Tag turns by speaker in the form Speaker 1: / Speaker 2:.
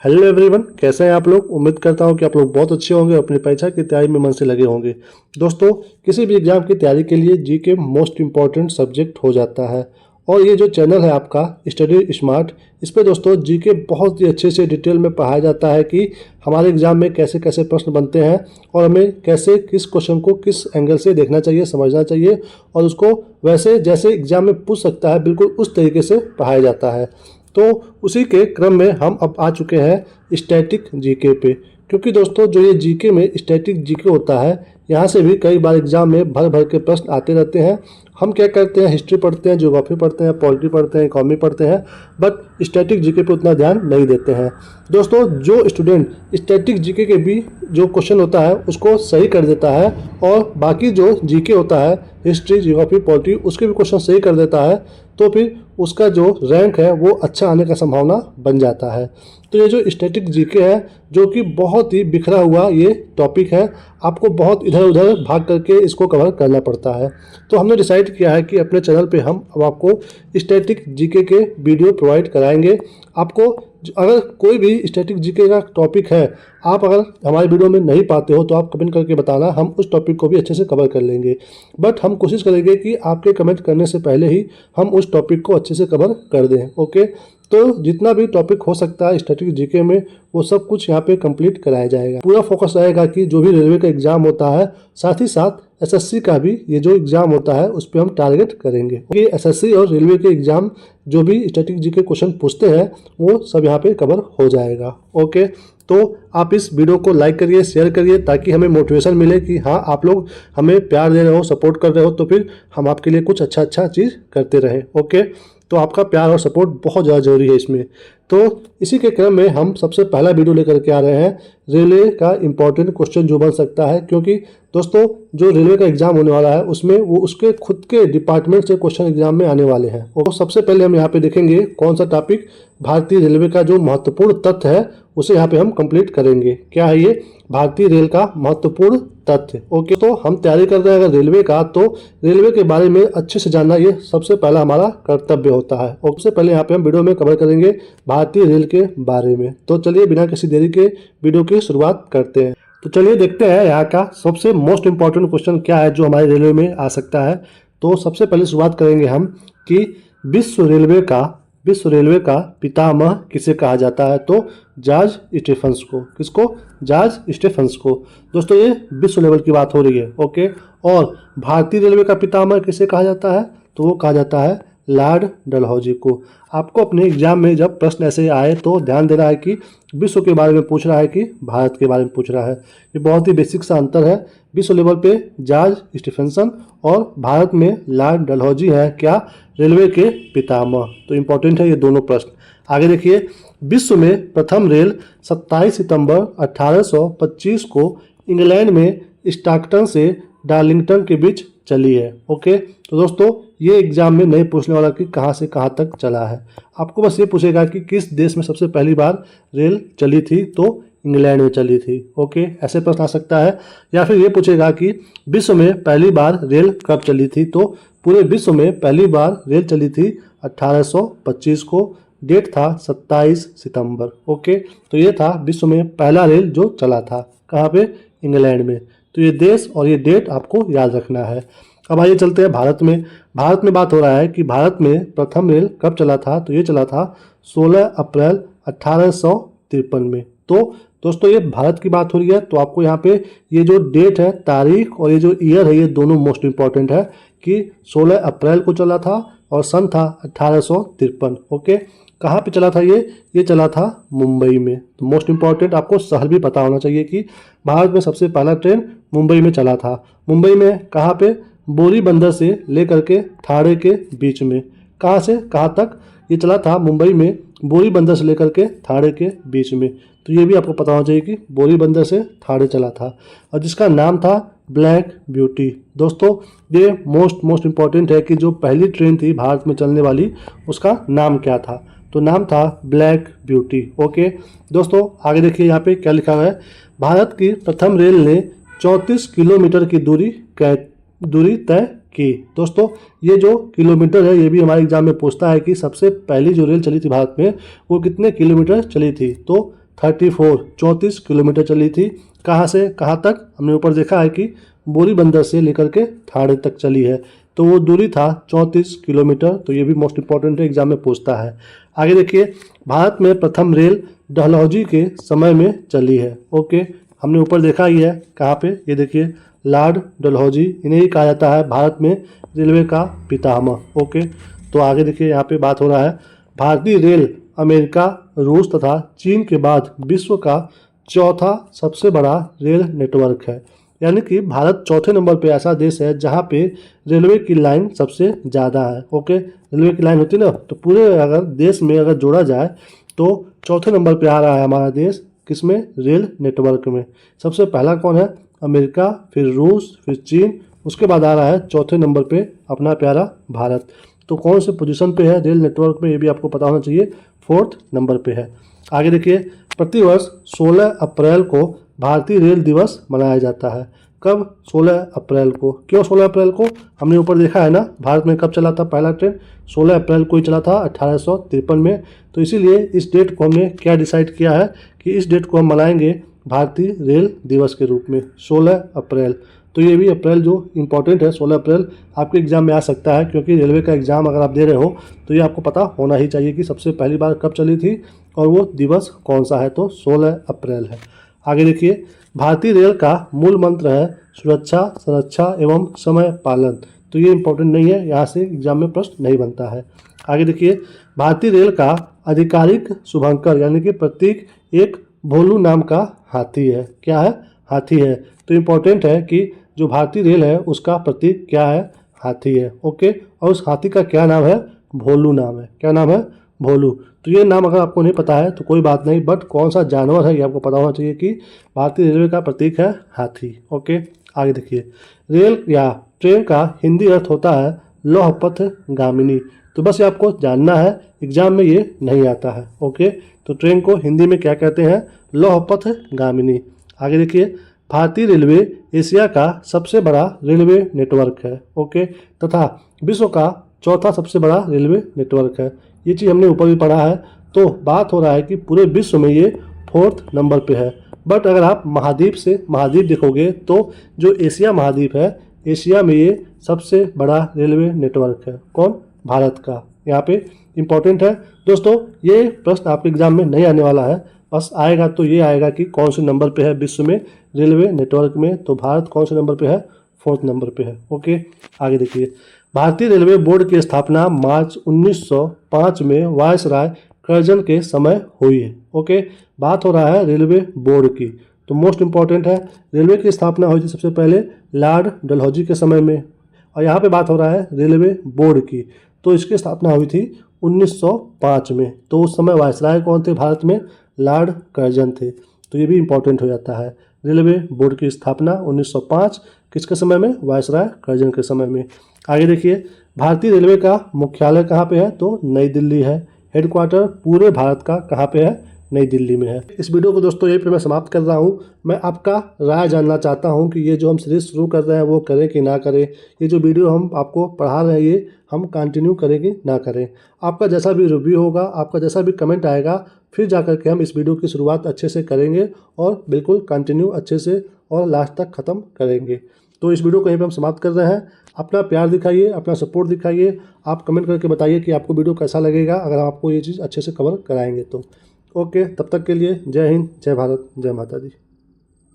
Speaker 1: Hello everyone, कैसे हैं आप लोग। उम्मीद करता हूं कि आप लोग बहुत अच्छे होंगे, अपनी परीक्षा की तैयारी में मन से लगे होंगे। दोस्तों, किसी भी एग्जाम की तैयारी के लिए जीके मोस्ट इम्पॉर्टेंट सब्जेक्ट हो जाता है। और ये जो चैनल है आपका स्टडी स्मार्ट, इस पे दोस्तों जीके बहुत ही अच्छे से डिटेल में पढ़ाया जाता है कि हमारे एग्जाम में कैसे कैसे प्रश्न बनते हैं और हमें कैसे किस क्वेश्चन को किस एंगल से देखना चाहिए, समझना चाहिए और उसको वैसे जैसे एग्जाम में पूछ सकता है बिल्कुल उस तरीके से पढ़ाया जाता है। तो उसी के क्रम में हम अब आ चुके हैं स्टैटिक जीके पे, क्योंकि दोस्तों जो ये जीके में स्टैटिक जीके होता है, यहाँ से भी कई बार एग्जाम में भर भर के प्रश्न आते रहते हैं। हम क्या करते हैं, हिस्ट्री पढ़ते हैं, ज्योग्राफी पढ़ते हैं, पॉलिटी पढ़ते हैं, इकोनॉमी पढ़ते हैं, बट स्टैटिक जीके पे उतना ध्यान नहीं देते हैं। दोस्तों, जो स्टूडेंट स्टैटिक जीके के भी जो क्वेश्चन होता है उसको सही कर देता है और बाकी जो जीके होता है हिस्ट्री, ज्योग्राफी, पॉलिटी, उसके भी क्वेश्चन सही कर देता है, तो फिर उसका जो रैंक है वो अच्छा आने का संभावना बन जाता है। तो ये जो स्टैटिक जीके है, जो कि बहुत ही बिखरा हुआ ये टॉपिक है, आपको बहुत इधर उधर भाग करके इसको कवर करना पड़ता है। तो हमने डिसाइड किया है कि अपने चैनल पे हम अब आपको स्टैटिक जीके के वीडियो प्रोवाइड कराएंगे। आपको अगर कोई भी स्टैटिक जीके का टॉपिक है, आप अगर हमारे वीडियो में नहीं पाते हो तो आप कमेंट करके बताना, हम उस टॉपिक को भी अच्छे से कवर कर लेंगे। बट हम कोशिश करेंगे कि आपके कमेंट करने से पहले ही हम उस टॉपिक को अच्छे से कवर कर दें। ओके, तो जितना भी टॉपिक हो सकता है स्टैटिक जीके में वो सब कुछ यहाँ पे कंप्लीट कराया जाएगा। पूरा फोकस रहेगा कि जो भी रेलवे का एग्जाम होता है, साथ ही साथ एसएससी का भी ये जो एग्जाम होता है उस पर हम टारगेट करेंगे। ये एसएससी और रेलवे के एग्जाम जो भी स्टैटिक जीके क्वेश्चन पूछते हैं वो सब यहाँ पे कवर हो जाएगा। ओके, तो आप इस वीडियो को लाइक करिए, शेयर करिए, ताकि हमें मोटिवेशन मिले कि हाँ आप लोग हमें प्यार दे रहे हो, सपोर्ट कर रहे हो, तो फिर हम आपके लिए कुछ अच्छा चीज़ करते रहें। ओके, तो आपका प्यार और सपोर्ट बहुत ज़्यादा जरूरी है इसमें। तो इसी के क्रम में हम सबसे पहला वीडियो लेकर के आ रहे हैं रेलवे का इम्पोर्टेंट क्वेश्चन जो बन सकता है, क्योंकि दोस्तों जो रेलवे का एग्जाम होने वाला है उसमें वो उसके खुद के डिपार्टमेंट से क्वेश्चन एग्जाम में आने वाले हैं। और सबसे पहले हम यहाँ पे देखेंगे कौन सा टॉपिक भारतीय रेलवे का जो महत्वपूर्ण तथ्य है उसे यहाँ पे हम कंप्लीट करेंगे। क्या है ये? भारतीय रेल का महत्वपूर्ण तथ्य। ओके, तो हम तैयारी कर रहे हैं अगर रेलवे का, तो रेलवे के बारे में अच्छे से जानना ये सबसे पहला हमारा कर्तव्य होता है। और सबसे पहले यहाँ पे हम वीडियो में कवर करेंगे भारतीय रेल के बारे में। तो चलिए बिना किसी देरी के वीडियो की शुरुआत करते हैं। तो चलिए देखते हैं यहाँ का सबसे मोस्ट इम्पॉर्टेंट क्वेश्चन क्या है जो हमारे रेलवे में आ सकता है। तो सबसे पहले शुरुआत करेंगे हम कि विश्व रेलवे का पितामह किसे कहा जाता है? तो जॉर्ज स्टीफंस को। किसको? जॉर्ज स्टीफंस को। दोस्तों ये विश्व लेवल की बात हो रही है। ओके, और भारतीय रेलवे का पितामह किसे कहा जाता है? तो वो कहा जाता है लॉर्ड डलहौजी को। आपको अपने एग्जाम में जब प्रश्न ऐसे आए तो ध्यान देना है कि विश्व के बारे में पूछ रहा है कि भारत के बारे में पूछ रहा है। ये बहुत ही बेसिक सा अंतर है। विश्व लेवल पे जॉर्ज स्टीफेंसन और भारत में लॉर्ड डलहौजी है क्या? रेलवे के पितामह। तो इम्पोर्टेंट है ये दोनों प्रश्न। आगे देखिए, विश्व में प्रथम रेल 27 सितंबर 1825 को इंग्लैंड में स्टॉकटन से डार्लिंगटन के बीच चली है। ओके, तो दोस्तों ये एग्जाम में नहीं पूछने वाला कि कहाँ से कहाँ तक चला है, आपको बस ये पूछेगा कि किस देश में सबसे पहली बार रेल चली थी, तो इंग्लैंड में चली थी। ओके, ऐसे प्रश्न आ सकता है। या फिर ये पूछेगा कि विश्व में पहली बार रेल कब चली थी, तो पूरे विश्व में पहली बार रेल चली थी 1825 को, डेट था 27 सितंबर। ओके, तो ये था विश्व में पहला रेल जो चला था। कहाँ पे? इंग्लैंड में। तो ये देश और ये डेट आपको याद रखना है। अब आइए चलते हैं भारत में। भारत में बात हो रहा है कि भारत में प्रथम रेल कब चला था, तो ये चला था 16 अप्रैल 1853 में। तो दोस्तों ये भारत की बात हो रही है, तो आपको यहाँ पे ये जो डेट है, तारीख और ये जो ईयर है, ये दोनों मोस्ट इंपॉर्टेंट है कि 16 अप्रैल को चला था और सन था 1853। ओके, कहाँ पे चला था ये चला था मुंबई में। तो मोस्ट इंपॉर्टेंट आपको शहर भी पता होना चाहिए कि भारत में सबसे पहला ट्रेन मुंबई में चला था। मुंबई में कहाँ पे? बोरी बंदर से लेकर के ठाणे के बीच में। कहाँ से कहाँ तक ये चला था? मुंबई में बोरी बंदर से लेकर के ठाणे के बीच में। तो ये भी आपको पता होना चाहिए कि बोरी बंदर से ठाणे चला था और जिसका नाम था ब्लैक ब्यूटी। दोस्तों ये मोस्ट इंपॉर्टेंट है कि जो पहली ट्रेन थी भारत में चलने वाली उसका नाम क्या था? तो नाम था ब्लैक ब्यूटी। ओके दोस्तों, आगे देखिए यहाँ पे क्या लिखा है। भारत की प्रथम रेल ने 34 किलोमीटर की दूरी तय की। दोस्तों ये जो किलोमीटर है ये भी हमारे एग्जाम में पूछता है कि सबसे पहली जो रेल चली थी भारत में वो कितने किलोमीटर चली थी, तो 34 किलोमीटर चली थी। कहाँ से कहाँ तक? हमने ऊपर देखा है कि बोरी बंदर से लेकर के ठाणे तक चली है, तो वो दूरी था 34 किलोमीटर। तो ये भी मोस्ट इंपॉर्टेंट है, एग्जाम में पूछता है। आगे देखिए, भारत में प्रथम रेल डलहौजी के समय में चली है। ओके, हमने ऊपर देखा ही है, कहाँ पे? ये देखिए, लॉर्ड डलहौजी, इन्हें ही कहा जाता है भारत में रेलवे का पितामह। ओके, तो आगे देखिए, यहाँ पे बात हो रहा है, भारतीय रेल अमेरिका, रूस तथा चीन के बाद विश्व का चौथा सबसे बड़ा रेल नेटवर्क है। यानी कि भारत चौथे नंबर पे ऐसा देश है जहाँ पे रेलवे की लाइन सबसे ज़्यादा है। ओके, रेलवे की लाइन होती ना, तो पूरे अगर देश में अगर जोड़ा जाए तो चौथे नंबर पे आ रहा है हमारा देश। किसमें? रेल नेटवर्क में। सबसे पहला कौन है? अमेरिका, फिर रूस, फिर चीन, उसके बाद आ रहा है चौथे नंबर पे अपना प्यारा भारत। तो कौन से पोजीशन पे है रेल नेटवर्क में, ये भी आपको पता होना चाहिए। 4th नंबर पे है। आगे देखिए, प्रतिवर्ष 16 अप्रैल को भारतीय रेल दिवस मनाया जाता है। कब? 16 अप्रैल को। क्यों 16 अप्रैल को? हमने ऊपर देखा है ना, भारत में कब चला था पहला ट्रेन? 16 अप्रैल को ही चला था 1853 में। तो इसीलिए इस डेट को हमने क्या डिसाइड किया है कि इस डेट को हम मनाएंगे भारतीय रेल दिवस के रूप में, 16 अप्रैल। तो ये भी अप्रैल जो इम्पोर्टेंट है, 16 अप्रैल आपके एग्जाम में आ सकता है, क्योंकि रेलवे का एग्जाम अगर आप दे रहे हो तो ये आपको पता होना ही चाहिए कि सबसे पहली बार कब चली थी और वो दिवस कौन सा है। तो 16 अप्रैल है। आगे देखिए, भारतीय रेल का मूल मंत्र है सुरक्षा, संरक्षा एवं समय पालन। तो ये इंपॉर्टेंट नहीं है, यहाँ से एग्जाम में प्रश्न नहीं बनता है। आगे देखिए, भारतीय रेल का आधिकारिक शुभंकर यानी कि प्रतीक एक भोलू नाम का हाथी है। क्या है? हाथी है। तो इम्पोर्टेंट है कि जो भारतीय रेल है उसका प्रतीक क्या है? हाथी है। ओके, और उस हाथी का क्या नाम है? भोलू नाम है। क्या नाम है? भोलू। तो ये नाम अगर आपको नहीं पता है तो कोई बात नहीं, बट कौन सा जानवर है ये आपको पता होना चाहिए कि भारतीय रेलवे का प्रतीक है हाथी। ओके, आगे देखिए, रेल या ट्रेन का हिंदी अर्थ होता है लौह पथ गामिनी। तो बस ये आपको जानना है, एग्जाम में ये नहीं आता है। ओके, तो ट्रेन को हिंदी में क्या कहते हैं? लौह पथ गामिनी। आगे देखिए, भारतीय रेलवे एशिया का सबसे बड़ा रेलवे नेटवर्क है। ओके, तथा विश्व का चौथा सबसे बड़ा रेलवे नेटवर्क है। ये चीज़ हमने ऊपर भी पढ़ा है। तो बात हो रहा है कि पूरे विश्व में ये 4th नंबर पे है। बट अगर आप महाद्वीप से महाद्वीप देखोगे तो जो एशिया महाद्वीप है, एशिया में ये सबसे बड़ा रेलवे नेटवर्क है। कौन? भारत का। यहाँ पे इम्पोर्टेंट है दोस्तों, ये प्रश्न आपके एग्जाम में नहीं आने वाला है। बस आएगा तो ये आएगा कि कौन से नंबर पे है विश्व में रेलवे नेटवर्क में। तो भारत कौन से नंबर पे है? 4th नंबर पे है। ओके, आगे देखिए, भारतीय रेलवे बोर्ड की स्थापना मार्च 1905 में वायसराय कर्जन के समय हुई है। ओके, बात हो रहा है रेलवे बोर्ड की। तो मोस्ट इंपॉर्टेंट है, रेलवे की स्थापना हुई थी सबसे पहले लॉर्ड डलहौजी के समय में, और यहाँ पे बात हो रहा है रेलवे बोर्ड की। तो इसकी स्थापना हुई थी 1905 में। तो उस समय वायसराय कौन थे भारत में? लॉर्ड कर्जन थे। तो ये भी इंपॉर्टेंट हो जाता है। रेलवे बोर्ड की स्थापना 1905 किसके समय में? वायसराय कर्जन के समय में। आगे देखिए, भारतीय रेलवे का मुख्यालय कहाँ पे है? तो नई दिल्ली है। हेडक्वार्टर पूरे भारत का कहाँ पे है? नई दिल्ली में है। इस वीडियो को दोस्तों यहीं पे मैं समाप्त कर रहा हूँ। मैं आपका राय जानना चाहता हूँ कि ये जो हम सीरीज शुरू कर रहे हैं वो करें कि ना करें। ये जो वीडियो हम आपको पढ़ा रहे हैं ये हम कंटिन्यू करें कि ना करें। आपका जैसा भी रिव्यू होगा, आपका जैसा भी कमेंट आएगा, फिर जाकर के हम इस वीडियो की शुरुआत अच्छे से करेंगे और बिल्कुल कंटिन्यू अच्छे से और लास्ट तक ख़त्म करेंगे। तो इस वीडियो को यहीं पर हम समाप्त कर रहे हैं। अपना प्यार दिखाइए, अपना सपोर्ट दिखाइए। आप कमेंट करके बताइए कि आपको वीडियो कैसा लगेगा अगर आपको ये चीज़ अच्छे से कवर कराएंगे तो। ओके, तब तक के लिए जय हिंद, जय भारत, जय माता दी।